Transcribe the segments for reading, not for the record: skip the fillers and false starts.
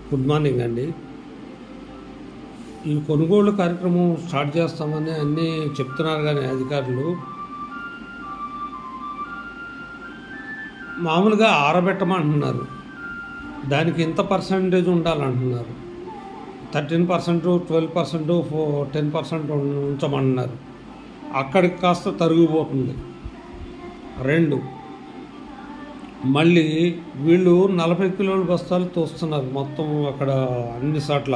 Good morning అండి. ఈ కొనుగోలు కార్యక్రమం స్టార్ట్ చేస్తామని అన్నీ చెప్తున్నారు, కానీ అధికారులు మామూలుగా ఆరబెట్టమంటున్నారు. దానికి ఇంత పర్సంటేజ్ ఉండాలంటున్నారు. 13%, 12%, 10% ఉంచమంటున్నారు. అక్కడికి కాస్త తరిగిపోతుంది. 2, మళ్ళీ వీళ్ళు 40 కిలోల బస్తాలు తోస్తున్నారు మొత్తం అక్కడ అన్ని చోట్ల.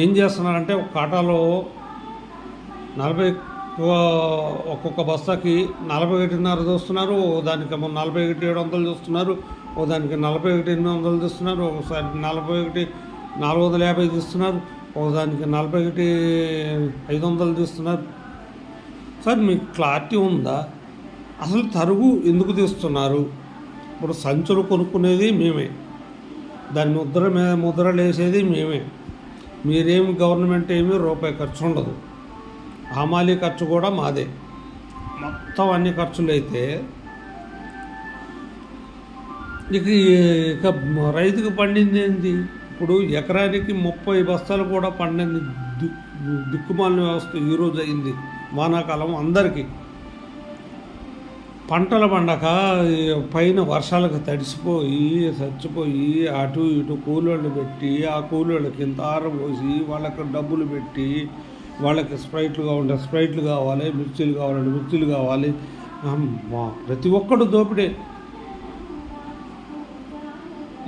ఏం చేస్తున్నారంటే ఒక కాటాలో 40 ఒక్కొక్క బస్తాకి 41.5 చూస్తున్నారు, దానికేమో 41,700 చూస్తున్నారు, ఓ దానికి 41,800 తీస్తున్నారు, ఒకసారి 41,450 తీస్తున్నారు, ఒక దానికి 41,500 తీస్తున్నారు. సార్ మీకు క్లారిటీ ఉందా? అసలు తరుగు ఎందుకు తీస్తున్నారు? ఇప్పుడు సంచులు కొనుక్కునేది మేమే, దాని ముద్రలు వేసేది మేమే. మీరేమి గవర్నమెంట్ ఏమీ రూపాయి ఖర్చు ఉండదు. హమాలీ ఖర్చు కూడా మాదే. మొత్తం అన్ని ఖర్చులు అయితే ఇక రైతుకు పండింది ఏంటి? ఇప్పుడు ఎకరానికి 30 బస్తాలు కూడా పండింది దిక్కుమాలిన వ్యవస్థ ఈరోజు అయింది. వానాకాలం అందరికీ పంటలు పండక పైన వర్షాలకు తడిసిపోయి చచ్చిపోయి అటు ఇటు కూలోళ్ళు పెట్టి, ఆ కూలోళ్ళకి ఇంత ఆరబోసి వాళ్ళకి డబ్బులు పెట్టి, వాళ్ళకి స్ప్రైట్లు కావాలంటే స్ప్రైట్లు కావాలి, మిర్చీలు కావాలంటే మిర్చీలు కావాలి. ప్రతి ఒక్కడు దోపిడే.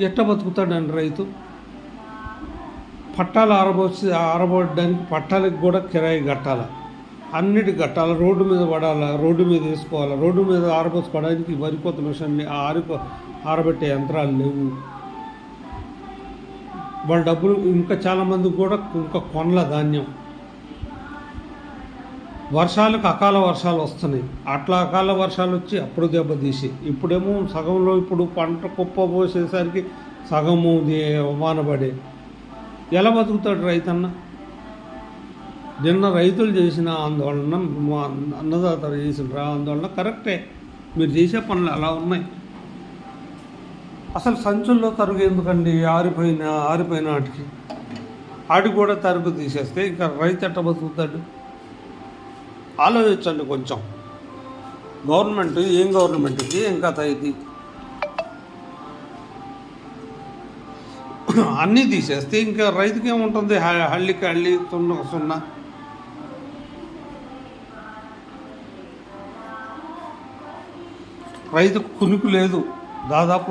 ఎట్ట బతుకుతాడండి రైతు? పట్టాలు ఆరబోయడానికి పట్టాలకు కూడా కిరాయి కట్టాలి, అన్నిటికి కట్టాలి, రోడ్డు మీద పడాలి, రోడ్డు మీద వేసుకోవాలి, రోడ్డు మీద ఆరబోసుకోవడానికి వరికోత మిషన్ని ఆరబెట్టే యంత్రాలు లేవు. వాళ్ళ డబ్బులు ఇంకా చాలామందికి కూడా ఇంకా కొనల ధాన్యం. వర్షాలకు అకాల వర్షాలు వస్తున్నాయి. అట్లా అకాల వర్షాలు వచ్చి అప్పుడు దెబ్బతీసి ఇప్పుడేమో సగంలో ఇప్పుడు పంట కుప్ప పోసేసరికి సగము వానబడే. ఎలా బతుకుతాడు రైతన్న? నిన్న రైతులు చేసిన ఆందోళన, అన్నదాతలు చేసిన ఆందోళన కరెక్టే. మీరు చేసే పనులు అలా ఉన్నాయి. అసలు సంచుల్లో తరుగు ఎందుకండి? ఆరిపోయిన వాటికి కూడా తరుగు తీసేస్తే ఇంకా రైతు ఎట్ట బతుకుతాడు? ఆలోచించండి కొంచెం. గవర్నమెంట్ ఏం గవర్నమెంట్కి ఏం కథ ఇది? అన్నీ తీసేస్తే ఇంకా రైతుకి ఏముంటుంది? హళ్ళి సున్నా. రైతుకు కునుకు లేదు దాదాపు.